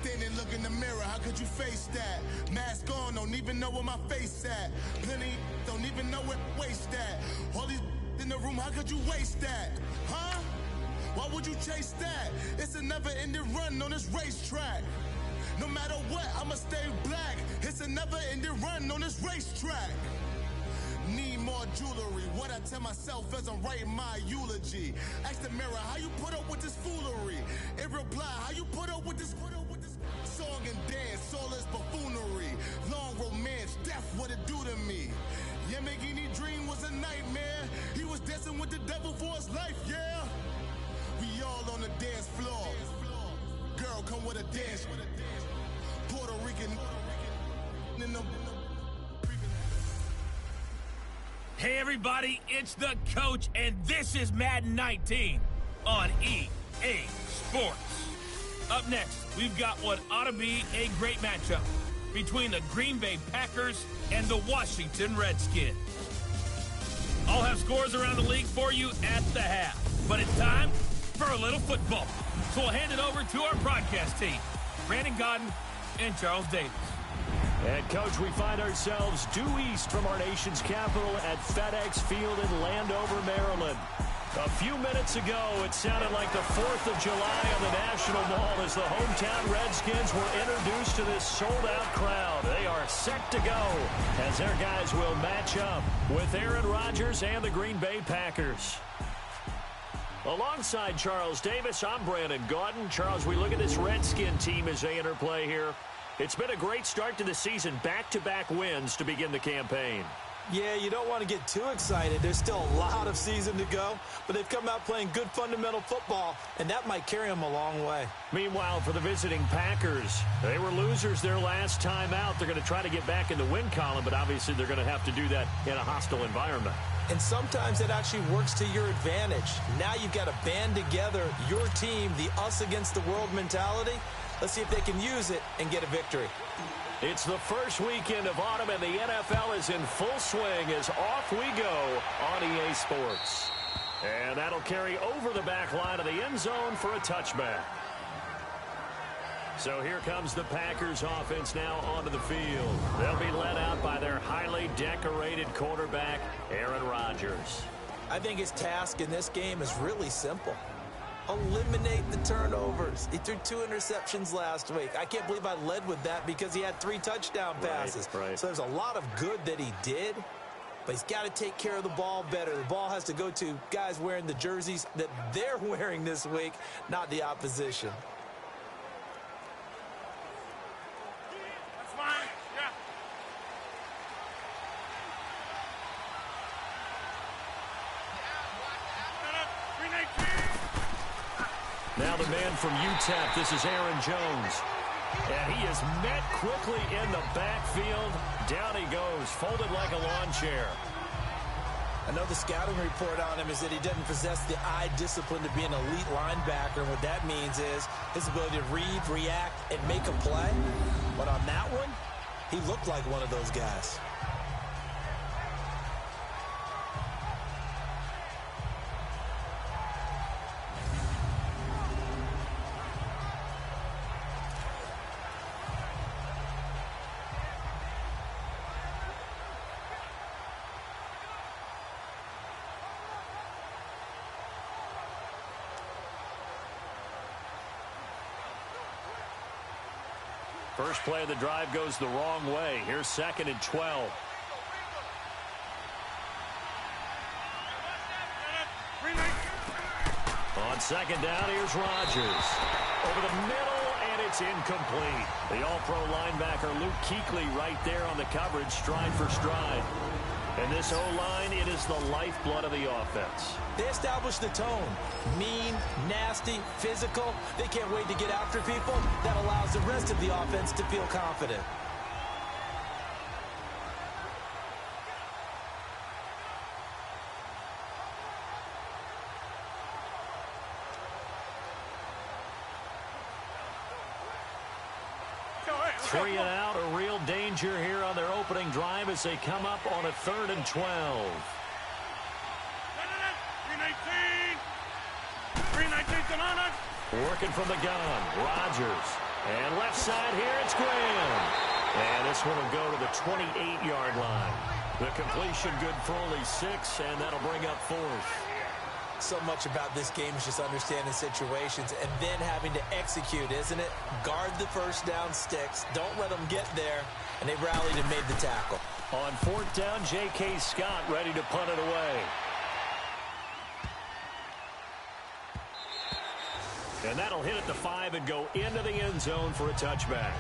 Standing, look in the mirror, how could you face that? Mask on, don't even know where my face at. Plenty, don't even know where waste at. All these in the room, how could you waste that? Huh? Why would you chase that? It's a never-ending run on this racetrack. No matter what, I'ma stay black. It's a never-ending run on this racetrack. Need more jewelry. What I tell myself as I'm writing my eulogy. Ask the mirror, how you put up with this foolery? In reply, how you put up with this song and dance, all this buffoonery. Long romance, death, what it do to me? Yamagini dream was a nightmare. He was dancing with the devil for his life, yeah. We all on the dance floor. Girl, come with a dance. Puerto Rican in the... Hey everybody, it's the coach, and this is Madden 19 on EA Sports. Up next, we've got what ought to be a great matchup between the Green Bay Packers and the Washington Redskins. I'll have scores around the league for you at the half, but it's time for a little football. So we'll hand it over to our broadcast team, Brandon Godden and Charles Davis. And, Coach, we find ourselves due east from our nation's capital at FedEx Field in Landover, Maryland. A few minutes ago, it sounded like the 4th of July on the National Mall as the hometown Redskins were introduced to this sold-out crowd. They are set to go as their guys will match up with Aaron Rodgers and the Green Bay Packers. Alongside Charles Davis, I'm Brandon Gaudin. Charles, we look at this Redskin team as they interplay here. It's been a great start to the season, back-to-back wins to begin the campaign. Yeah, you don't want to get too excited. There's still a lot of season to go, but they've come out playing good fundamental football, and that might carry them a long way. Meanwhile, for the visiting Packers, they were losers their last time out. They're going to try to get back in the win column, but obviously they're going to have to do that in a hostile environment. And sometimes it actually works to your advantage. Now you've got to band together your team, the us against the world mentality. Let's see if they can use it and get a victory. It's the first weekend of autumn, and the NFL is in full swing as off we go on EA Sports. And that'll carry over the back line of the end zone for a touchback. So here comes the Packers offense now onto the field. They'll be led out by their highly decorated quarterback, Aaron Rodgers. I think his task in this game is really simple. Eliminate the turnovers. He threw 2 interceptions last week. I can't believe I led with that because he had 3 touchdown passes. Right. So there's a lot of good that he did, but he's got to take care of the ball better. The ball has to go to guys wearing the jerseys that they're wearing this week, not the opposition. Now the man from UTEP, this is Aaron Jones. And he is met quickly in the backfield. Down he goes, folded like a lawn chair. I know the scouting report on him is that he doesn't possess the eye discipline to be an elite linebacker. And what that means is his ability to read, react, and make a play. But on that one, he looked like one of those guys. First play of the drive goes the wrong way. Here's 2nd and 12. On 2nd down, here's Rodgers. Over the middle, and it's incomplete. The all-pro linebacker Luke Kuechly right there on the coverage, stride for stride. And this O-line, it is the lifeblood of the offense. They established the tone. Mean, nasty, physical. They can't wait to get after people. That allows the rest of the offense to feel confident. Three and out, a real danger here on their opening drive as they come up on a 3rd and 12. 319 Working from the gun, Rodgers. And left side here, it's Graham. And this one will go to the 28-yard line. The completion good for only 6, and that'll bring up 4th. So much about this game is just understanding situations and then having to execute, isn't it? Guard the first down sticks. Don't let them get there. And they rallied and made the tackle. On 4th down, J.K. Scott ready to punt it away. And that'll hit at the 5 and go into the end zone for a touchback.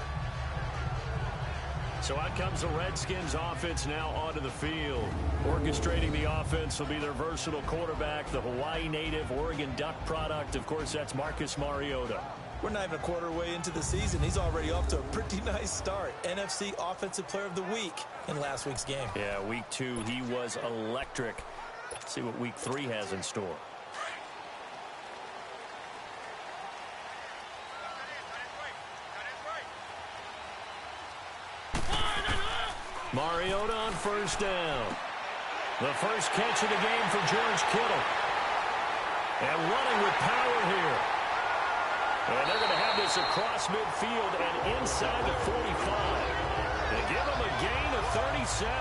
So out comes the Redskins offense now onto the field. Orchestrating the offense will be their versatile quarterback, the Hawaii native, Oregon Duck product. Of course, that's Marcus Mariota. We're not even a quarter way into the season. He's already off to a pretty nice start. NFC Offensive Player of the Week in last week's game. Yeah, week 2, he was electric. Let's see what week 3 has in store. Mariota on 1st down. The first catch of the game for George Kittle. And running with power here. And they're going to have this across midfield and inside the 45. They give him a gain of 37.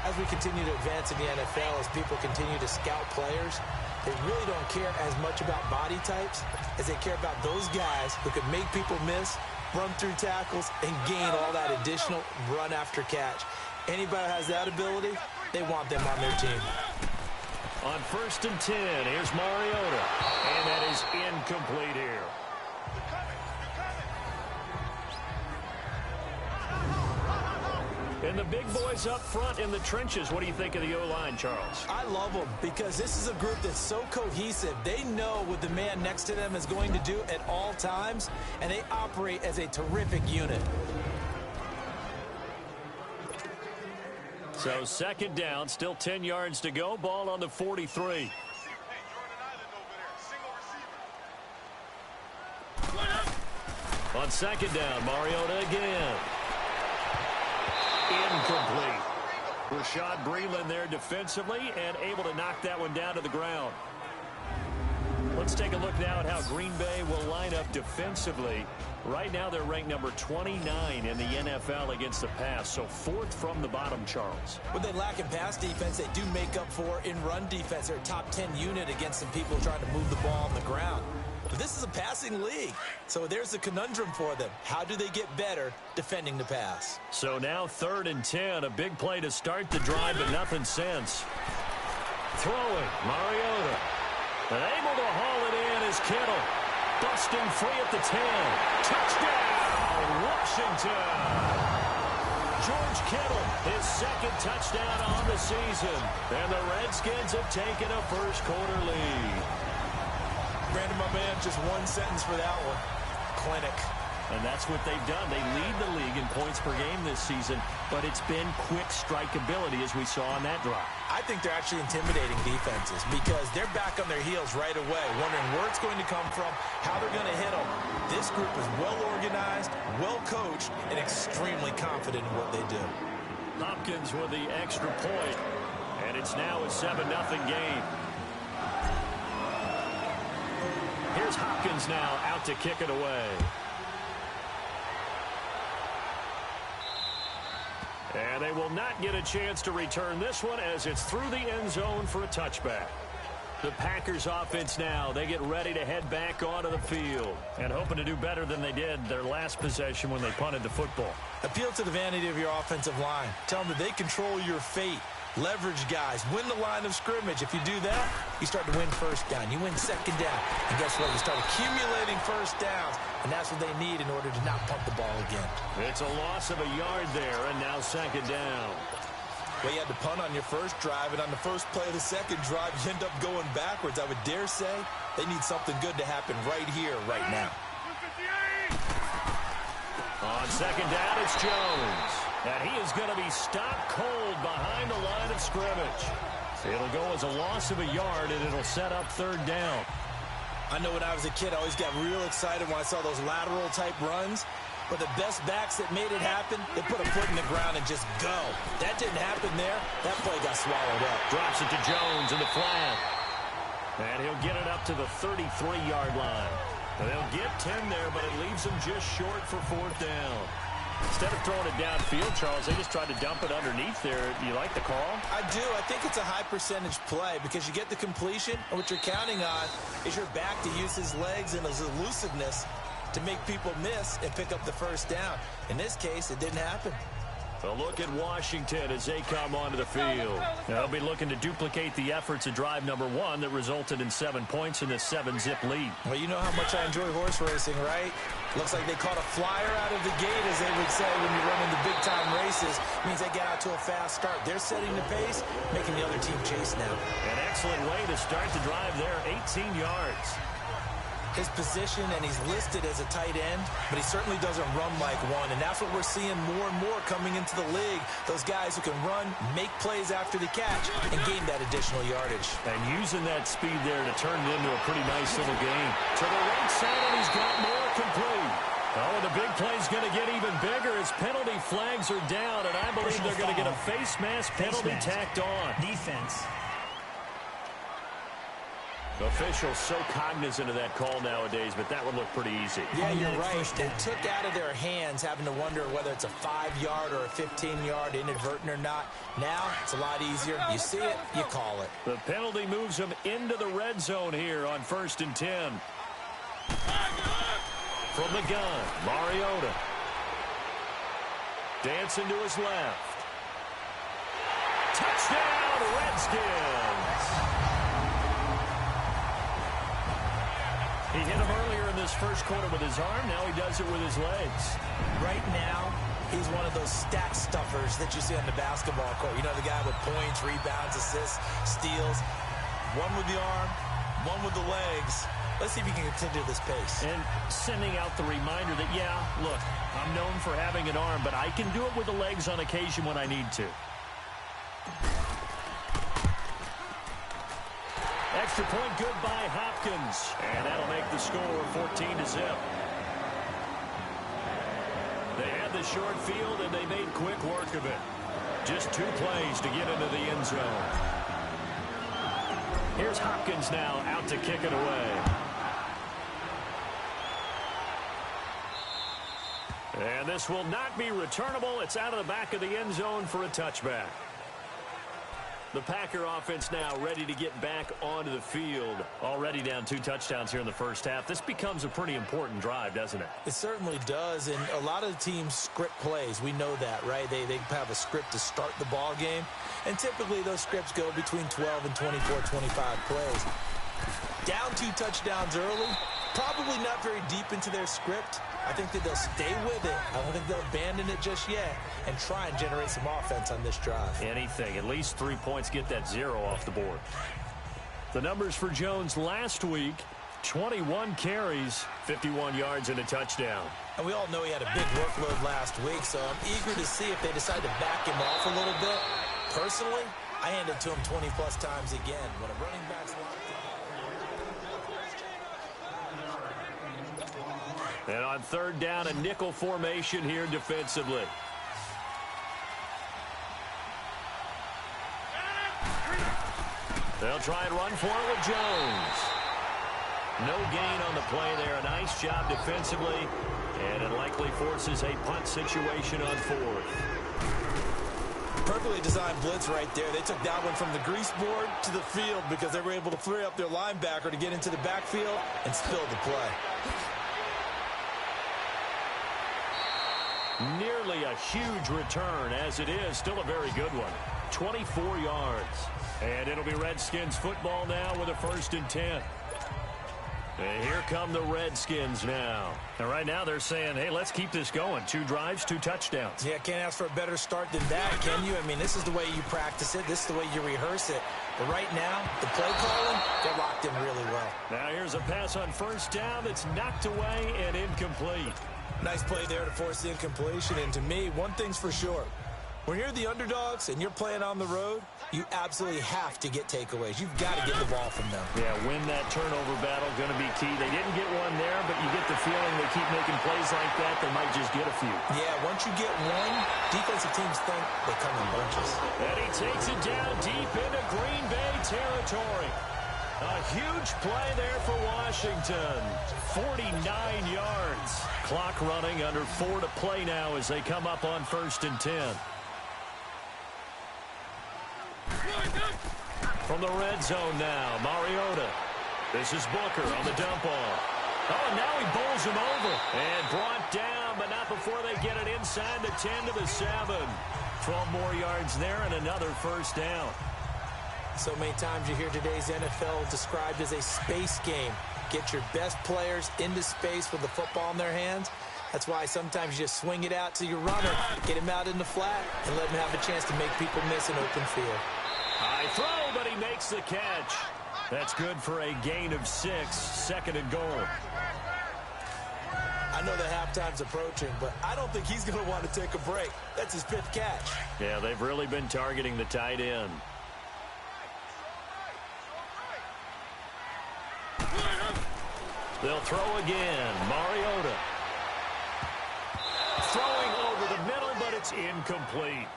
As we continue to advance in the NFL, as people continue to scout players, they really don't care as much about body types as they care about those guys who can make people miss, run through tackles, and gain all that additional run after catch. Anybody who has that ability, they want them on their team. On 1st and 10, here's Mariota. And that is incomplete here. And the big boys up front in the trenches. What do you think of the O-line, Charles? I love them because this is a group that's so cohesive. They know what the man next to them is going to do at all times, and they operate as a terrific unit. So 2nd down, still 10 yards to go. Ball on the 43. On 2nd down, Mariota again. Incomplete. Rashad Breeland there defensively and able to knock that one down to the ground. Let's take a look now at how Green Bay will line up defensively. Right now they're ranked number 29 in the NFL against the pass, so 4th from the bottom, Charles. What they lack in pass defense, they do make up for in run defense. They're a top 10 unit against some people trying to move the ball on the ground. But this is a passing league, so there's a conundrum for them. How do they get better defending the pass? So now 3rd and 10, a big play to start the drive, but nothing since. Throwing, Mariota. And able to haul it in is Kittle. Busting free at the 10. Touchdown, Washington. George Kittle, his 2nd touchdown on the season. And the Redskins have taken a first-quarter lead. Brandon, my man, just one sentence for that one. Clinic. And that's what they've done. They lead the league in points per game this season, but it's been quick strikeability as we saw on that drive. I think they're actually intimidating defenses because they're back on their heels right away, wondering where it's going to come from, how they're going to hit them. This group is well-organized, well-coached, and extremely confident in what they do. Hopkins with the extra point, and it's now a 7-0 game. Here's Hopkins now out to kick it away. And they will not get a chance to return this one as it's through the end zone for a touchback. The Packers offense now, they get ready to head back onto the field and hoping to do better than they did their last possession when they punted the football. Appeal to the vanity of your offensive line. Tell them that they control your fate. Leverage guys. Win the line of scrimmage. If you do that, you start to win 1st down. You win 2nd down. And guess what? You start accumulating 1st downs. And that's what they need in order to not punt the ball again. It's a loss of a yard there, and now 2nd down. Well, you had to punt on your first drive, and on the first play of the 2nd drive, you end up going backwards. I would dare say they need something good to happen right here, right now. On 2nd down, it's Jones. And he is going to be stopped cold behind the line of scrimmage. It'll go as a loss of a yard, and it'll set up 3rd down. I know when I was a kid, I always got real excited when I saw those lateral-type runs. But the best backs that made it happen, they put a foot in the ground and just go. That didn't happen there. That play got swallowed up. Drops it to Jones in the flat. And he'll get it up to the 33-yard line. They'll get 10 there, but it leaves them just short for 4th down. Instead of throwing it downfield, Charles, they just tried to dump it underneath there. You like the call? I do. I think it's a high-percentage play because you get the completion, and what you're counting on is your back to use his legs and his elusiveness to make people miss and pick up the first down. In this case, it didn't happen. A look at Washington as they come onto the field. They'll be looking to duplicate the efforts of drive number 1 that resulted in 7 points in this 7-zip lead. Well, you know how much I enjoy horse racing, right? Looks like they caught a flyer out of the gate, as they would say when you're running the big-time races. Means they get out to a fast start. They're setting the pace, making the other team chase now. An excellent way to start the drive there, 18 yards. His position, and he's listed as a tight end, but he certainly doesn't run like one, and that's what we're seeing more and more coming into the league. Those guys who can run, make plays after the catch, and gain that additional yardage. And using that speed there to turn it into a pretty nice little game. To the right side, and he's got more complete. Oh, and the big play's going to get even bigger as penalty flags are down, and I believe they're going to get a face mask penalty tacked on. Defense. Officials so cognizant of that call nowadays, but that would look pretty easy. Yeah, you're right. They took out of their hands having to wonder whether it's a 5-yard or a 15-yard, inadvertent or not. Now, it's a lot easier. You see it, you call it. The penalty moves them into the red zone here on 1st and 10. From the gun, Mariota. Dancing to his left. Touchdown, Redskins! He hit him earlier in this first quarter with his arm. Now he does it with his legs. Right now, he's one of those stat stuffers that you see on the basketball court. You know, the guy with points, rebounds, assists, steals. One with the arm, one with the legs. Let's see if he can continue this pace. And sending out the reminder that, yeah, look, I'm known for having an arm, but I can do it with the legs on occasion when I need to. Extra point good by Hopkins. And that'll make the score 14-0. They had the short field, and they made quick work of it. Just 2 plays to get into the end zone. Here's Hopkins now out to kick it away. And this will not be returnable. It's out of the back of the end zone for a touchback. The Packer offense now ready to get back onto the field. Already down 2 touchdowns here in the first half. This becomes a pretty important drive, doesn't it? It certainly does, and a lot of the teams script plays. We know that, right? They have a script to start the ball game, and typically those scripts go between 12 and 24, 25 plays. Down 2 touchdowns early, probably not very deep into their script. I think that they'll stay with it. I don't think they'll abandon it just yet and try and generate some offense on this drive. Anything. At least 3 points, get that 0 off the board. The numbers for Jones last week, 21 carries, 51 yards, and a touchdown. And we all know he had a big workload last week, so I'm eager to see if they decide to back him off a little bit. Personally, I hand it to him 20-plus times again. When a running back's locked in. And on 3rd down, a nickel formation here defensively. They'll try and run for it with Jones. No gain on the play there. A nice job defensively. And it likely forces a punt situation on 4th. Perfectly designed blitz right there. They took that one from the grease board to the field because they were able to free up their linebacker to get into the backfield and spill the play. Nearly a huge return, as it is. Still a very good one. 24 yards. And it'll be Redskins football now with a 1st and 10. And here come the Redskins now. And right now they're saying, hey, let's keep this going. 2 drives, 2 touchdowns. Yeah, can't ask for a better start than that, can you? I mean, this is the way you practice it. This is the way you rehearse it. But right now, the play calling, they're locked in really well. Now here's a pass on 1st down that's knocked away and incomplete. Nice play there to force the incompletion. And to me, one thing's for sure. When you're the underdogs and you're playing on the road, you absolutely have to get takeaways. You've got to get the ball from them. Yeah, win that turnover battle, going to be key. They didn't get one there, but you get the feeling they keep making plays like that, they might just get a few. Yeah, once you get one, defensive teams think they come in bunches. And he takes it down deep into Green Bay territory. A huge play there for Washington. 49 yards. Clock running, under 4 to play now as they come up on 1st and 10. From the red zone now, Mariota. This is Booker on the dump off. Oh, and now he bowls him over. And brought down, but not before they get it inside the 10 to the 7. 12 more yards there and another first down. So many times you hear today's NFL described as a space game. Get your best players into space with the football in their hands. That's why sometimes you just swing it out to your runner, get him out in the flat, and let him have a chance to make people miss an open field. High throw, but he makes the catch. That's good for a gain of 6, 2nd and goal. I know that halftime's approaching, but I don't think he's going to want to take a break. That's his 5th catch. Yeah, they've really been targeting the tight end. They'll throw again. Mariota. Throwing over the middle, but it's incomplete.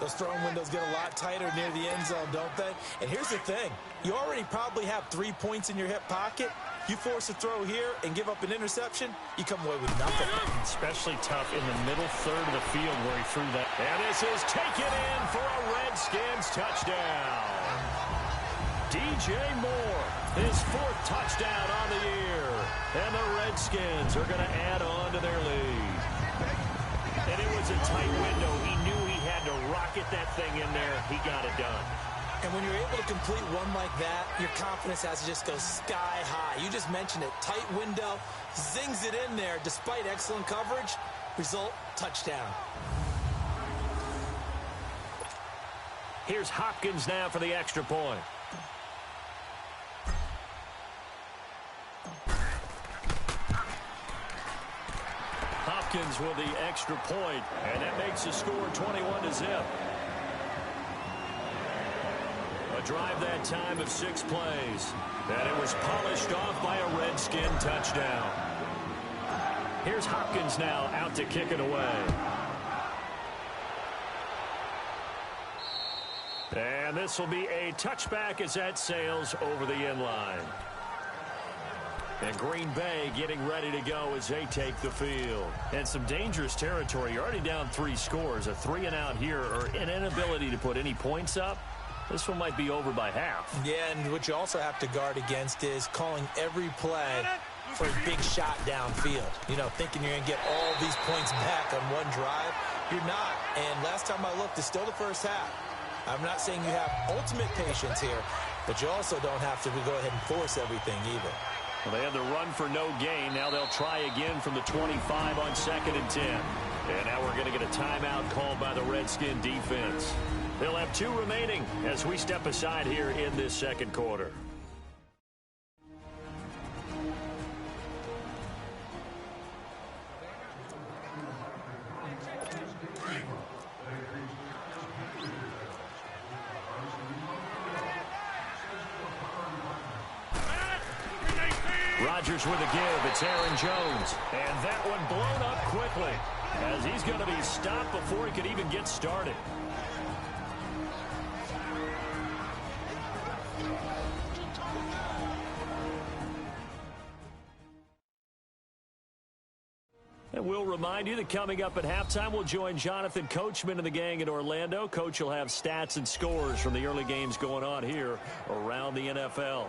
Those throwing windows get a lot tighter near the end zone, don't they? And here's the thing. You already probably have 3 points in your hip pocket. You force a throw here and give up an interception, you come away with nothing. Especially tough in the middle third of the field where he threw that. And this is taken in for a Redskins touchdown. DJ Moore, his 4th touchdown on the year. And the Redskins are going to add on to their lead. And it was a tight window. He knew he had to rocket that thing in there. He got it done. And when you're able to complete one like that, your confidence has to just go sky high. You just mentioned it. Tight window, zings it in there despite excellent coverage. Result, touchdown. Here's Hopkins now for the extra point. Hopkins with the extra point, and that makes the score 21-0. A drive that time of 6 plays, and it was polished off by a Redskin touchdown. Here's Hopkins now out to kick it away. And this will be a touchback as that sails over the end line. And Green Bay getting ready to go as they take the field. And some dangerous territory. You're already down 3 scores. A 3-and-out here, or an inability to put any points up. This one might be over by half. Yeah, and what you also have to guard against is calling every play for a big shot downfield. You know, thinking you're going to get all these points back on one drive. You're not. And last time I looked, it's still the first half. I'm not saying you have ultimate patience here, but you also don't have to go ahead and force everything either. Well, they had the run for no gain. Now they'll try again from the 25 on 2nd and 10. And now we're going to get a timeout called by the Redskin defense. They'll have 2 remaining as we step aside here in this second quarter. Rodgers with a give. It's Aaron Jones. And that one blown up quickly as he's going to be stopped before he could even get started. And we'll remind you that coming up at halftime, we'll join Jonathan Coachman and the gang in Orlando. Coach will have stats and scores from the early games going on here around the NFL.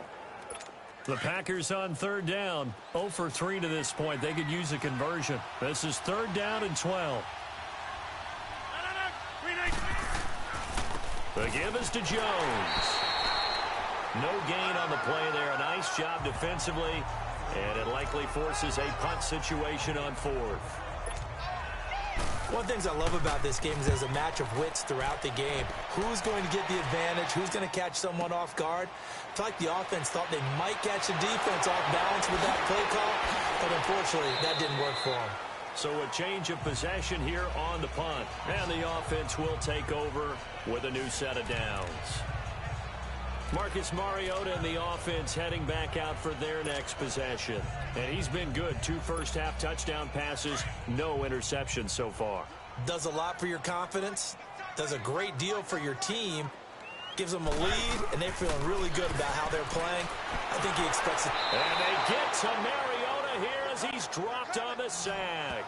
The Packers on 3rd down, 0 for 3 to this point. They could use a conversion. This is 3rd down and 12. The give is to Jones. No gain on the play there. A nice job defensively, and it likely forces a punt situation on 4th. One of the things I love about this game is there's a match of wits throughout the game. Who's going to get the advantage? Who's going to catch someone off guard? I feel like the offense thought they might catch the defense off balance with that play call, but unfortunately, that didn't work for them. So a change of possession here on the punt. And the offense will take over with a new set of downs. Marcus Mariota and the offense heading back out for their next possession. And he's been good. 2 first-half touchdown passes, no interceptions so far. Does a lot for your confidence, does a great deal for your team, gives them a lead, and they're feeling really good about how they're playing. I think he expects it. And they get to Mariota here as he's dropped on the sack.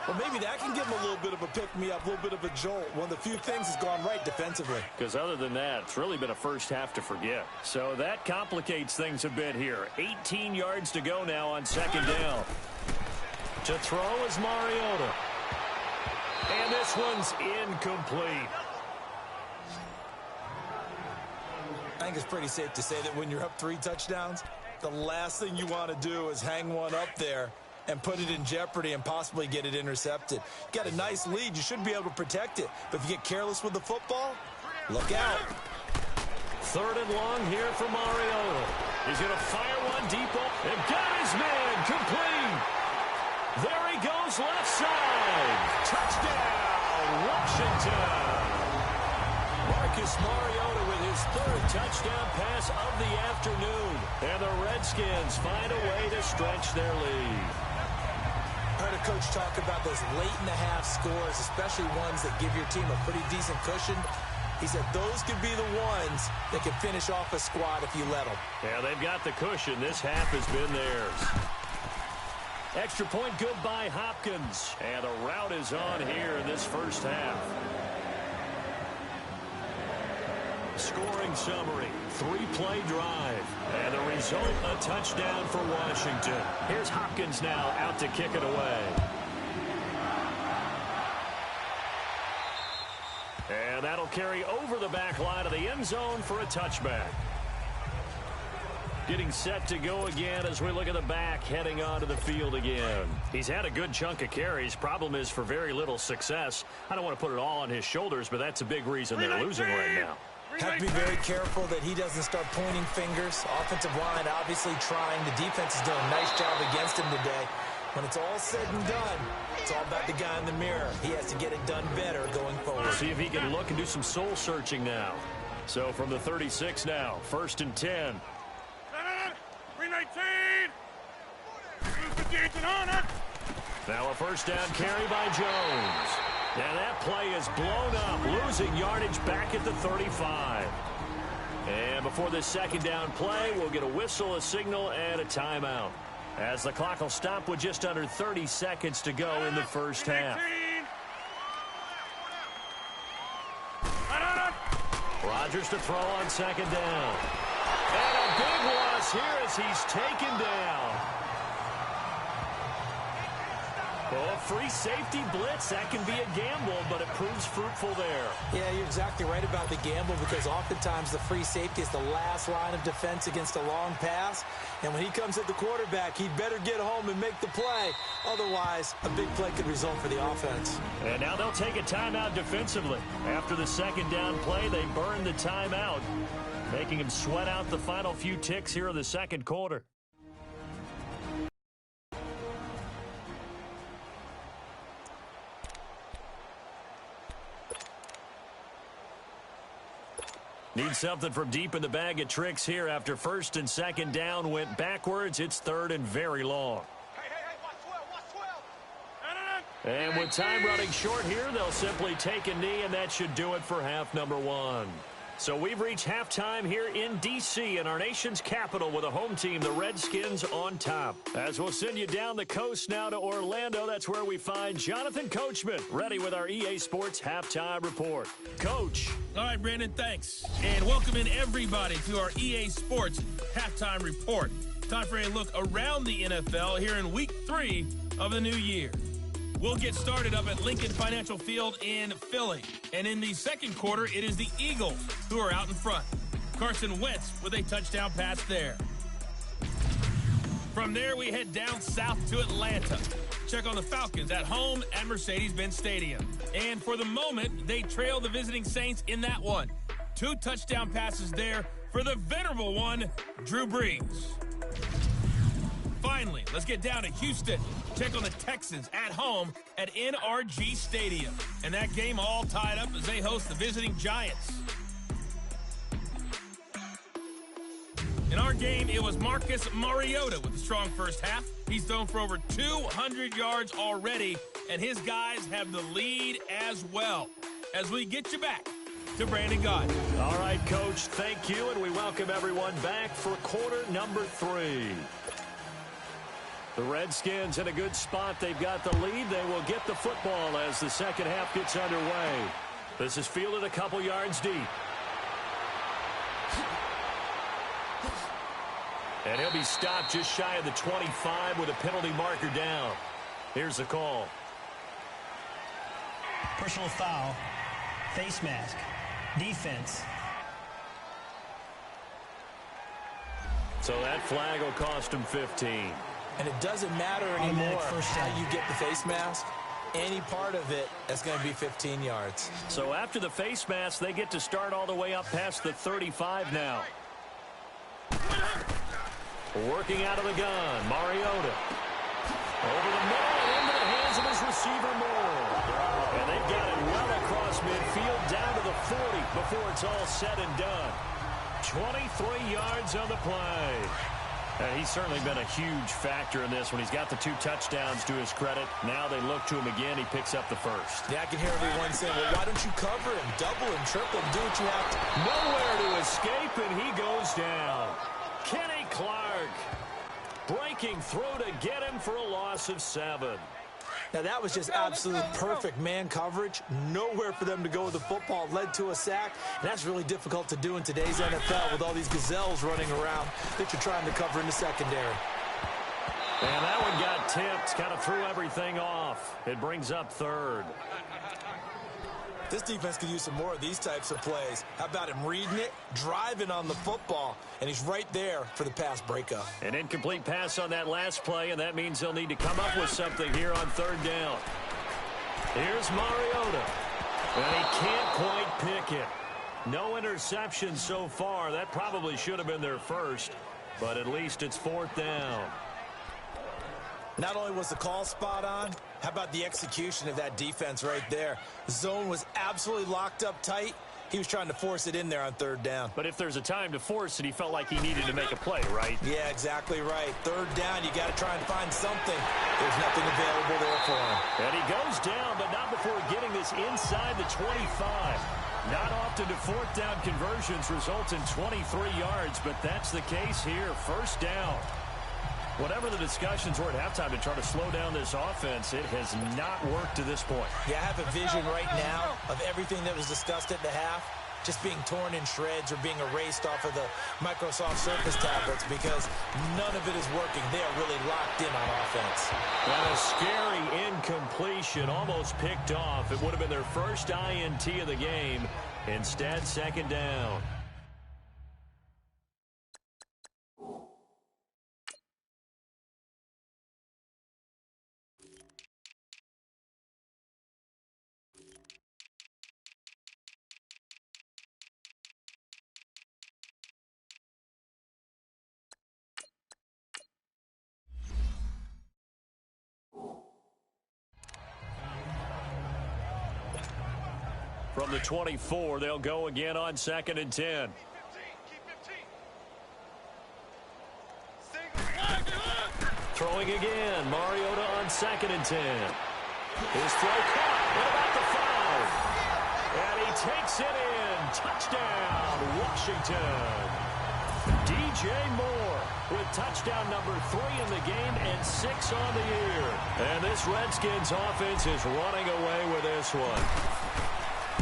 Well, maybe that can give him a little bit of a pick-me-up, a little bit of a jolt. One of the few things has gone right defensively. Because other than that, it's really been a first half to forget. So that complicates things a bit here. 18 yards to go now on second down. To throw is Mariota. And this one's incomplete. I think it's pretty safe to say that when you're up 3 touchdowns, the last thing you want to do is hang one up there and put it in jeopardy and possibly get it intercepted. You got a nice lead. You should be able to protect it. But if you get careless with the football, look out. Third and long here for Mariota. He's going to fire one deep up. And got his man complete. There he goes left side. Touchdown, Washington. Marcus Mariota with his 3rd touchdown pass of the afternoon. And the Redskins find a way to stretch their lead. I heard a coach talk about those late-in-the-half scores, especially ones that give your team a pretty decent cushion. He said those could be the ones that could finish off a squad if you let them. Yeah, they've got the cushion. This half has been theirs. Extra point good by Hopkins. And the route is on here in this first half. Scoring summary, 3-play drive. And the result, a touchdown for Washington. Here's Hopkins now out to kick it away. And that'll carry over the back line of the end zone for a touchback. Getting set to go again as we look at the back heading onto the field again. He's had a good chunk of carries. Problem is for very little success. I don't want to put it all on his shoulders, but that's a big reason they're losing right now. Have to be very careful that he doesn't start pointing fingers. Offensive line obviously trying. The defense is doing a nice job against him today. When it's all said and done, it's all about the guy in the mirror. He has to get it done better going forward. See if he can look and do some soul searching now. So from the 36 now, 1st and 10. 319. Now a first down carry by Jones. And that play is blown up, losing yardage back at the 35. And before this second down play, we'll get a whistle, a signal, and a timeout. As the clock will stop with just under 30 seconds to go in the first half. Rodgers to throw on second down. And a big loss here as he's taken down. Oh, free safety blitz, that can be a gamble, but it proves fruitful there. Yeah, you're exactly right about the gamble because oftentimes the free safety is the last line of defense against a long pass. And when he comes at the quarterback, he'd better get home and make the play. Otherwise, a big play could result for the offense. And now they'll take a timeout defensively. After the second down play, they burn the timeout, making him sweat out the final few ticks here in the second quarter. Need something from deep in the bag of tricks here after 1st and 2nd down went backwards. It's 3rd and very long. And with time running short here, they'll simply take a knee, and that should do it for half number 1. So we've reached halftime here in D.C. in our nation's capital with a home team, the Redskins, on top. As we'll send you down the coast now to Orlando, that's where we find Jonathan Coachman, ready with our EA Sports Halftime Report. Coach. All right, Brandon, thanks. And welcome in everybody to our EA Sports Halftime Report. Time for a look around the NFL here in Week 3 of the new year. We'll get started up at Lincoln Financial Field in Philly. And in the second quarter, it is the Eagles who are out in front. Carson Wentz with a touchdown pass there. From there, we head down south to Atlanta. Check on the Falcons at home at Mercedes-Benz Stadium. And for the moment, they trail the visiting Saints in that one. 2 touchdown passes there for the venerable one, Drew Brees. Finally, let's get down to Houston. Check on the Texans at home at NRG Stadium. And that game all tied up as they host the visiting Giants. In our game, it was Marcus Mariota with a strong first half. He's thrown for over 200 yards already, and his guys have the lead as well. As we get you back to Brandon Gaudin. All right, Coach, thank you, and we welcome everyone back for quarter number 3. The Redskins in a good spot. They've got the lead. They will get the football as the second half gets underway. This is fielded a couple yards deep. And he'll be stopped just shy of the 25 with a penalty marker down. Here's the call. Personal foul, face mask, defense. So that flag will cost him 15. And it doesn't matter anymore how you get the face mask. Any part of it, that's going to be 15 yards. So after the face mask, they get to start all the way up past the 35 now. Working out of the gun, Mariota. Over the middle and into the hands of his receiver, Moore. And they've got it well across midfield down to the 40 before it's all said and done. 23 yards on the play. And he's certainly been a huge factor in this when he's got the 2 touchdowns to his credit. Now they look to him again. He picks up the first. Yeah, I can hear everyone saying, well, why don't you cover him, double him, triple him, do what you have to. Nowhere to escape, and he goes down. Kenny Clark breaking through to get him for a loss of 7. Now, that was just absolute perfect man coverage. Nowhere for them to go with the football. Led to a sack, and that's really difficult to do in today's NFL with all these gazelles running around that you're trying to cover in the secondary. And that one got tipped, kind of threw everything off. It brings up 3rd. This defense could use some more of these types of plays. How about him reading it, driving on the football, and he's right there for the pass breakup. An incomplete pass on that last play, and that means they'll need to come up with something here on 3rd down. Here's Mariota, and he can't quite pick it. No interception so far. That probably should have been their first, but at least it's 4th down. Not only was the call spot on, how about the execution of that defense right there? The zone was absolutely locked up tight. He was trying to force it in there on 3rd down. But if there's a time to force it, he felt like he needed to make a play, right? Yeah, exactly right. 3rd down, you got to try and find something. There's nothing available there for him. And he goes down, but not before getting this inside the 25. Not often do 4th down conversions result in 23 yards, but that's the case here. 1st down. Whatever the discussions were at halftime to try to slow down this offense, it has not worked to this point. Yeah, I have a vision right now of everything that was discussed at the half just being torn in shreds or being erased off of the Microsoft Surface tablets because none of it is working. They are really locked in on offense. And a scary incompletion, almost picked off. It would have been their first INT of the game. Instead, 2nd down. From the 24, they'll go again on 2nd and 10. Throwing again. Mariota on 2nd and 10. His throw caught. What about the 5? And he takes it in. Touchdown, Washington. DJ Moore with touchdown number 3 in the game and 6 on the year. And this Redskins offense is running away with this one.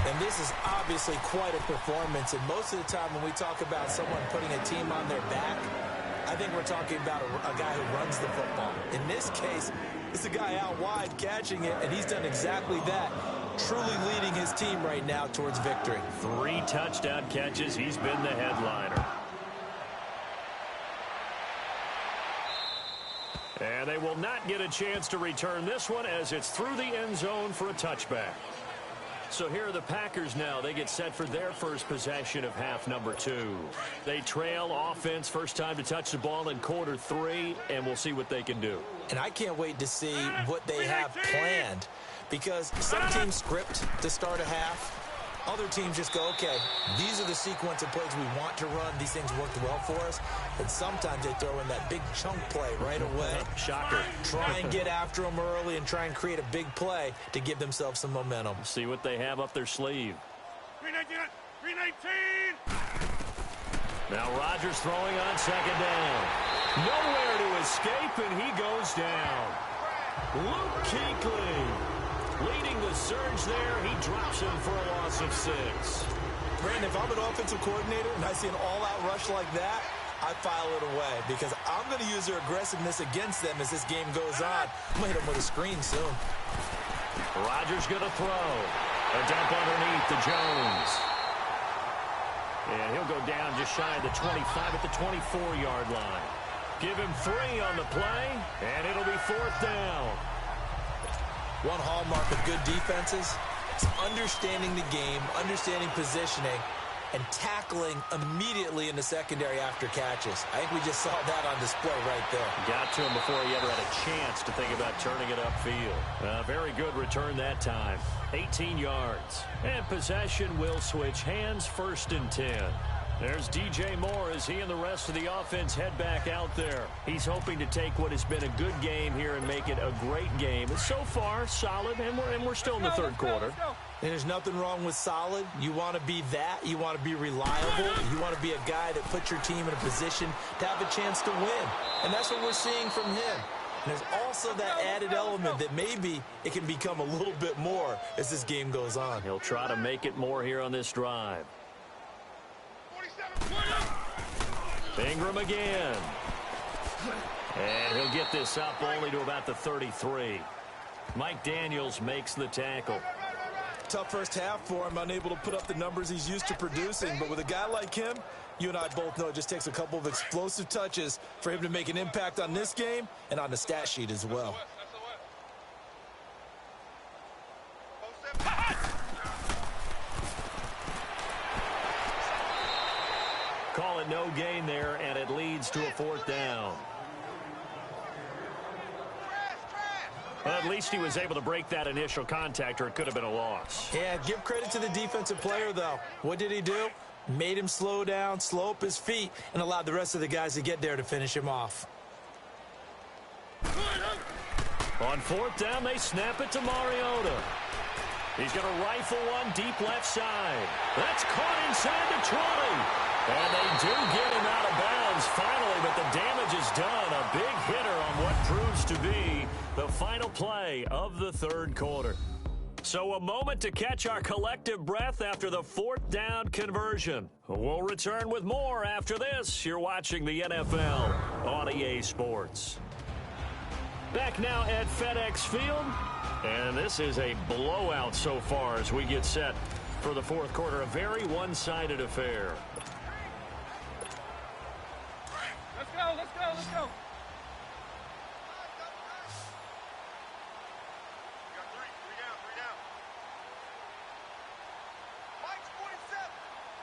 And this is obviously quite a performance. And most of the time when we talk about someone putting a team on their back, I think we're talking about a guy who runs the football. In this case, it's a guy out wide catching it, and he's done exactly that, truly leading his team right now towards victory. 3 touchdown catches. He's been the headliner. And they will not get a chance to return this one as it's through the end zone for a touchback. So here are the Packers now. They get set for their first possession of half number 2. They trail offense, first time to touch the ball in quarter 3, and we'll see what they can do. And I can't wait to see what they have planned because some teams script to start a half. Other teams just go, okay, these are the sequence of plays we want to run. These things worked well for us. And sometimes they throw in that big chunk play right away. Shocker. Try and get after them early and try and create a big play to give themselves some momentum. See what they have up their sleeve. Now Rodgers throwing on second down. Nowhere to escape, and he goes down. Luke Kuechly leading the surge there. He drops him for a loss of 6. Brandon, if I'm an offensive coordinator and I see an all-out rush like that, I file it away because I'm going to use their aggressiveness against them as this game goes on. I'm going to hit them with a screen soon. Rodgers going to throw. A dump underneath to Jones. And he'll go down just shy of the 25 at the 24-yard line. Give him 3 on the play, and it'll be 4th down. One hallmark of good defenses is understanding the game, understanding positioning, and tackling immediately in the secondary after catches. I think we just saw that on display right there. Got to him before he ever had a chance to think about turning it upfield. Very good return that time. 18 yards. And possession will switch hands, 1st and 10. There's DJ Moore as he and the rest of the offense head back out there. He's hoping to take what has been a good game here and make it a great game. It's so far solid, and we're still in the 3rd quarter. And there's nothing wrong with solid. You want to be that. You want to be reliable. You want to be a guy that puts your team in a position to have a chance to win. And that's what we're seeing from him. And there's also that added element that maybe it can become a little bit more as this game goes on. He'll try to make it more here on this drive. Ingram again. And he'll get this up only to about the 33. Mike Daniels makes the tackle. Tough first half for him, unable to put up the numbers he's used to producing. But with a guy like him, you and I both know it just takes a couple of explosive touches for him to make an impact on this game and on the stat sheet as well. Call it no gain there, and it leads to a 4th down. Well, at least he was able to break that initial contact, or it could have been a loss. Yeah, give credit to the defensive player, though. What did he do? Made him slow down, slow up his feet, and allowed the rest of the guys to get there to finish him off. On 4th down, they snap it to Mariota. He's going to rifle one deep left side. That's caught inside the 20. And they do get him out of bounds finally, but the damage is done. A big hitter on what proves to be the final play of the 3rd quarter. So a moment to catch our collective breath after the 4th down conversion. We'll return with more after this. You're watching the NFL on EA Sports. Back now at FedEx Field. And this is a blowout so far as we get set for the 4th quarter. A very one-sided affair. Let's go. Three down.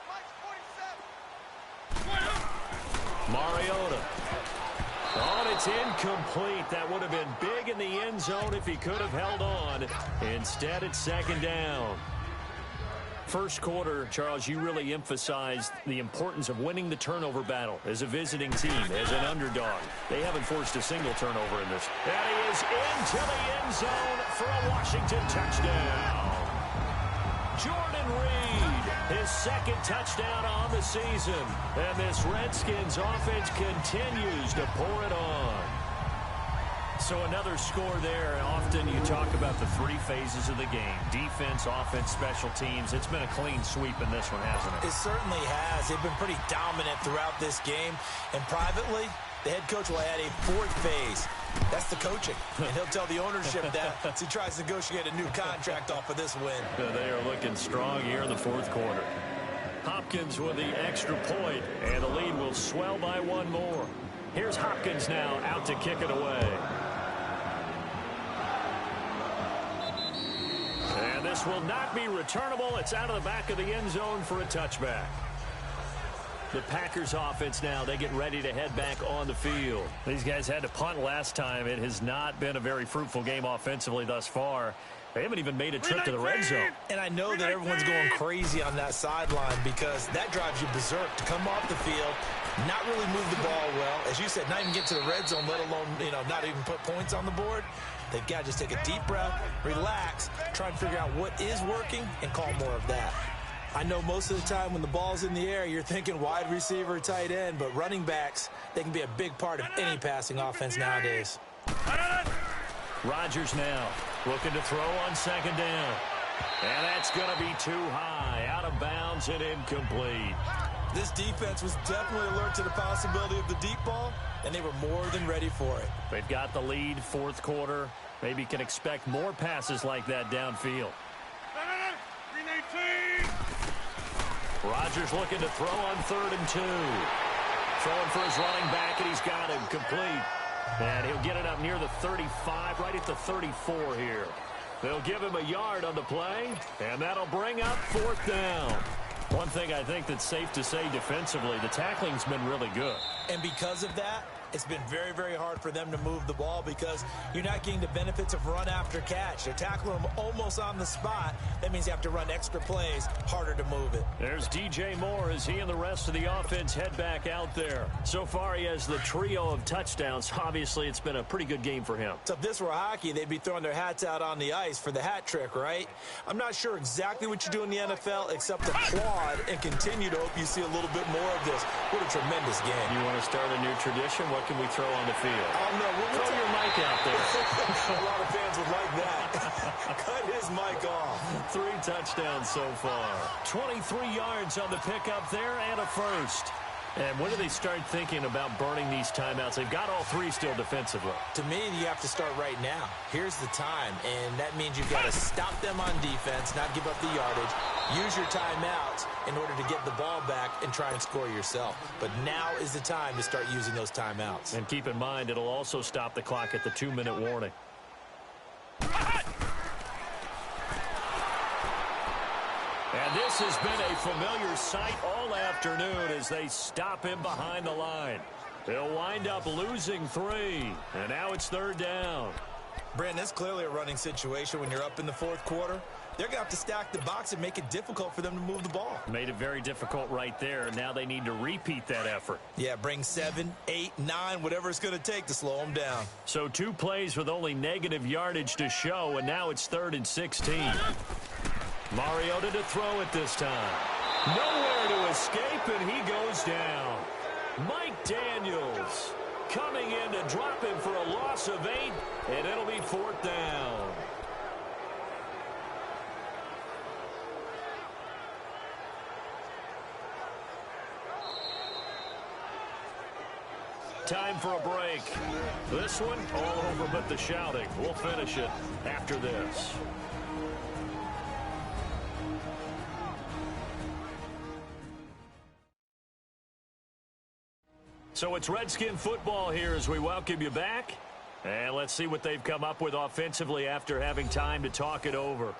Mike's 47. Mariota. Oh, and it's incomplete. That would have been big in the end zone if he could have held on. Instead, it's 2nd down. First quarter, Charles, you really emphasized the importance of winning the turnover battle as a visiting team, as an underdog. They haven't forced a single turnover in this. And he is into the end zone for a Washington touchdown. Jordan Reed, his 2nd touchdown on the season. And this Redskins offense continues to pour it on. So another score there. Often you talk about the 3 phases of the game. Defense, offense, special teams. It's been a clean sweep in this one, hasn't it? It certainly has. They've been pretty dominant throughout this game. And privately, the head coach will add a 4th phase. That's the coaching. And he'll tell the ownership that as he tries to negotiate a new contract off of this win. They are looking strong here in the 4th quarter. Hopkins with the extra point, and the lead will swell by 1 more. Here's Hopkins now out to kick it away. And this will not be returnable. It's out of the back of the end zone for a touchback. The Packers offense now, they get ready to head back on the field. These guys had to punt last time. It has not been a very fruitful game offensively thus far. They haven't even made a trip to the red zone. And I know that everyone's going crazy on that sideline because that drives you berserk to come off the field, not really move the ball well. As you said, not even get to the red zone, let alone, not even put points on the board. They've got to just take a deep breath, relax, try and figure out what is working and call more of that. I know most of the time when the ball's in the air, you're thinking wide receiver, tight end, but running backs, they can be a big part of any passing offense nowadays. Rodgers now looking to throw on second down. And that's going to be too high, out of bounds and incomplete. This defense was definitely alert to the possibility of the deep ball, and they were more than ready for it. They've got the lead, fourth quarter. Maybe can expect more passes like that downfield. Rodgers looking to throw on 3rd and 2. Throwing for his running back, and he's got him complete. And he'll get it up near the 35, right at the 34 here. They'll give him a yard on the play, and that'll bring up 4th down. One thing I think that's safe to say defensively, the tackling's been really good. And because of that, it's been very, very hard for them to move the ball because you're not getting the benefits of run after catch. They're tackling them almost on the spot. That means you have to run extra plays, harder to move it. There's DJ Moore as he and the rest of the offense head back out there. So far, he has the trio of touchdowns. Obviously, it's been a pretty good game for him. So if this were hockey, they'd be throwing their hats out on the ice for the hat trick, right? I'm not sure exactly what you do in the NFL except applaud and continue to hope you see a little bit more of this. What a tremendous game. You want to start a new tradition? What can we throw on the field? Oh, no. Throw your mic out there. A lot of fans would like that. Cut his mic off. 3 touchdowns so far. 23 yards on the pickup there and a first. And when do they start thinking about burning these timeouts? They've got all 3 still defensively. To me, you have to start right now. Here's the time, and that means you've got to stop them on defense, not give up the yardage, use your timeouts in order to get the ball back and try and score yourself. But now is the time to start using those timeouts. And keep in mind, it'll also stop the clock at the 2-minute warning. And this has been a familiar sight all afternoon as they stop him behind the line. They'll wind up losing 3, and now it's 3rd down. Brandon, that's clearly a running situation when you're up in the 4th quarter. They're going to have to stack the box and make it difficult for them to move the ball. Made it very difficult right there. Now they need to repeat that effort. Yeah, bring 7, 8, 9, whatever it's going to take to slow them down. So 2 plays with only negative yardage to show, and now it's 3rd and 16. Mariota to throw it this time. Nowhere to escape, and he goes down. Mike Daniels coming in to drop him for a loss of 8, and it'll be 4th down. Time for a break. This one all over but the shouting. We'll finish it after this. So it's Redskin football here as we welcome you back. And let's see what they've come up with offensively after having time to talk it over.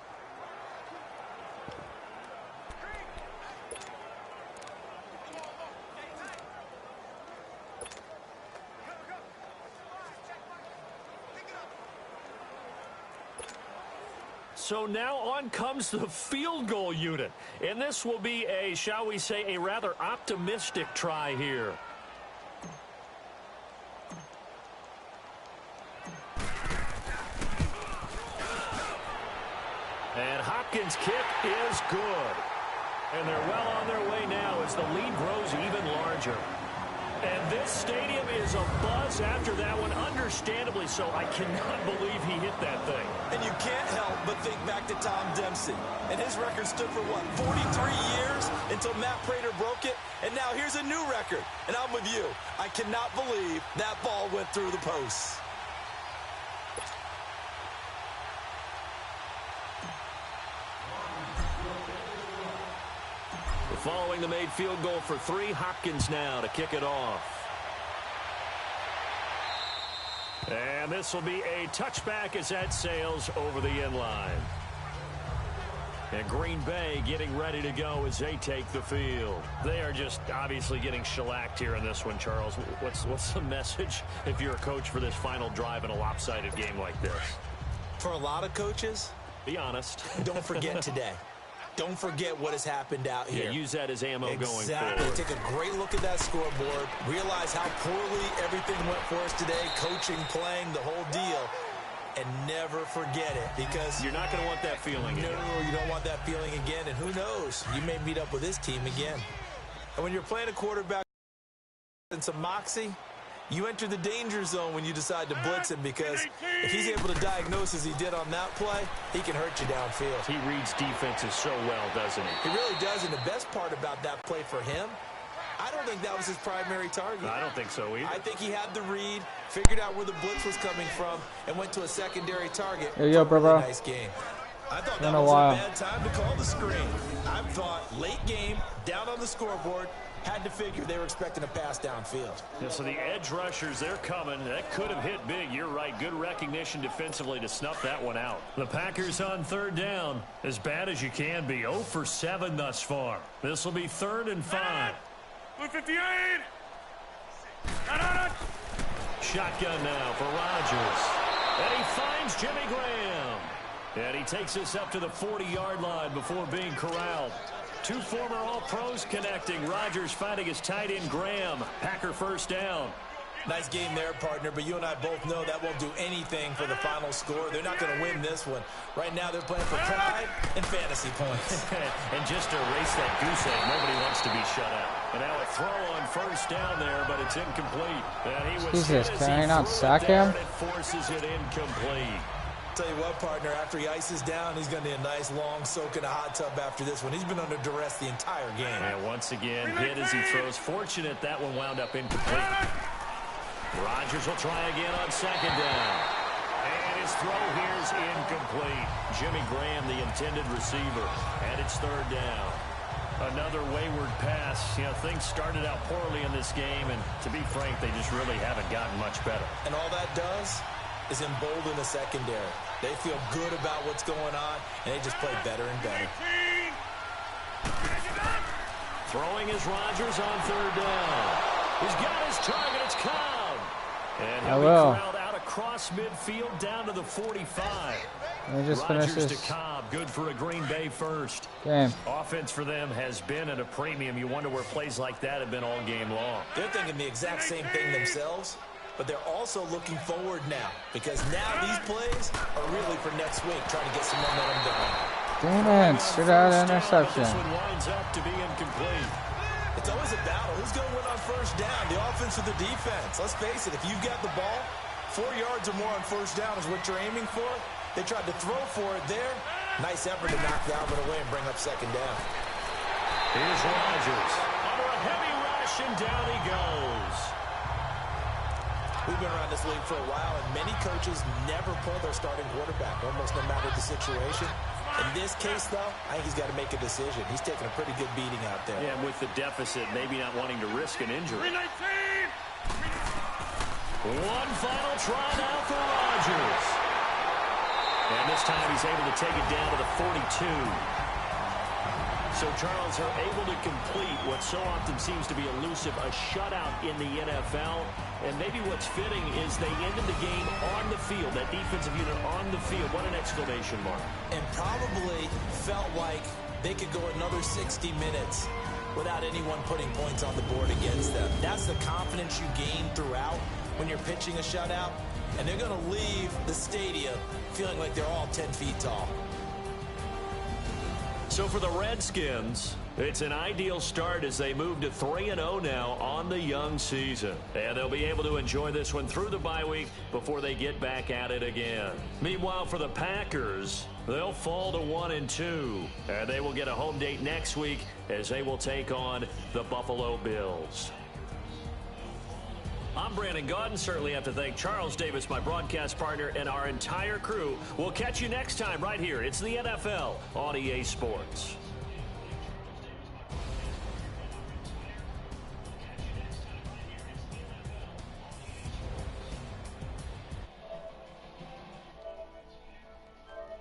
So now on comes the field goal unit. And this will be a, shall we say, a rather optimistic try here. And Hopkins' kick is good. And they're well on their way now as the lead grows even larger. And this stadium is abuzz after that one, understandably so. I cannot believe he hit that thing. And you can't help but think back to Tom Dempsey. And his record stood for, what, 43 years until Matt Prater broke it? And now here's a new record. And I'm with you. I cannot believe that ball went through the posts. Following the made field goal for 3, Hopkins now to kick it off. And this will be a touchback as that sails over the end line. And Green Bay getting ready to go as they take the field. They are just obviously getting shellacked here in this one, Charles. What's the message if you're a coach for this final drive in a lopsided game like this? For a lot of coaches, be honest. Don't forget today. Don't forget what has happened out here. Yeah, use that as ammo going forward. Exactly. Take a great look at that scoreboard. Realize how poorly everything went for us today. Coaching, playing, the whole deal. and never forget it, because you're not going to want that feeling again. No, you don't want that feeling again, and who knows, you may meet up with this team again. And when you're playing a quarterback and some moxie, you enter the danger zone when you decide to blitz him, because if he's able to diagnose as he did on that play, he can hurt you downfield. He reads defenses so well, doesn't he? He really does, and the best part about that play for him, I don't think that was his primary target. I don't think so either. I think he had the read, figured out where the blitz was coming from, and went to a secondary target. Yo, bro. Really nice game. I thought that was a bad time to call the screen. I thought late game, down on the scoreboard, had to figure they were expecting a pass downfield. Yeah, so the edge rushers, they're coming. That could have hit big. You're right. Good recognition defensively to snuff that one out. The Packers on third down. As bad as you can be. 0 for 7 thus far. This will be 3rd and 5. 58. Shotgun now for Rodgers. And he finds Jimmy Graham. And he takes us up to the 40-yard line before being corralled. 2 former All-Pros connecting. Rodgers fighting his tight end Graham. Packer first down. Nice game there, partner, but you and I both know that won't do anything for the final score. They're not going to win this one. Right now they're playing for pride and fantasy points. And just to erase that goose egg, nobody wants to be shut out. And now a throw on first down there, but it's incomplete. And he was Jesus, can I not sack him? It forces it incomplete. Tell you what, partner, after he ices down, he's going to need a nice long soak in a hot tub after this one. He's been under duress the entire game. And once again, hit as he throws. Fortunate that one wound up incomplete. Rodgers will try again on second down. And his throw here is incomplete. Jimmy Graham, the intended receiver. And it's 3rd down. Another wayward pass. You know, things started out poorly in this game, and to be frank, they just really haven't gotten much better. And all that does is embolden the secondary. They feel good about what's going on, and they just play better and better. Throwing is Rodgers on 3rd down. He's got his target. It's Cobb. And he'll be corralled out across midfield down to the 45. Let me just finish Rodgers this to Cobb. Good for a Green Bay first. game. Offense for them has been at a premium. You wonder where plays like that have been all game long. They're thinking the exact same thing themselves, but they're also looking forward now, because now these plays are really for next week, trying to get some momentum going. Damn it, should have had an interception. This one winds up to be incomplete. It's always a battle. Who's going to win on first down, the offense or the defense? Let's face it, if you've got the ball, 4 yards or more on first down is what you're aiming for. They tried to throw for it there. Nice effort to knock Dalvin away and bring up second down. Here's Rodgers. Under a heavy rush, and down he goes. We've been around this league for a while, and many coaches never pull their starting quarterback, almost no matter the situation. In this case, though, I think he's got to make a decision. He's taking a pretty good beating out there. Yeah, with the deficit, maybe not wanting to risk an injury. 319. One final try now for Rodgers. And this time he's able to take it down to the 42. So, Charles, are able to complete what so often seems to be elusive, a shutout in the NFL. And maybe what's fitting is they ended the game on the field, that defensive unit on the field. What an exclamation mark. And probably felt like they could go another 60 minutes without anyone putting points on the board against them. That's the confidence you gain throughout when you're pitching a shutout. And they're going to leave the stadium feeling like they're all 10 feet tall. So for the Redskins, it's an ideal start as they move to 3-0 now on the young season. And they'll be able to enjoy this one through the bye week before they get back at it again. Meanwhile, for the Packers, they'll fall to 1-2. And they will get a home date next week as they will take on the Buffalo Bills. I'm Brandon Gaudin. Certainly have to thank Charles Davis, my broadcast partner, and our entire crew. We'll catch you next time right here. It's the NFL on EA Sports.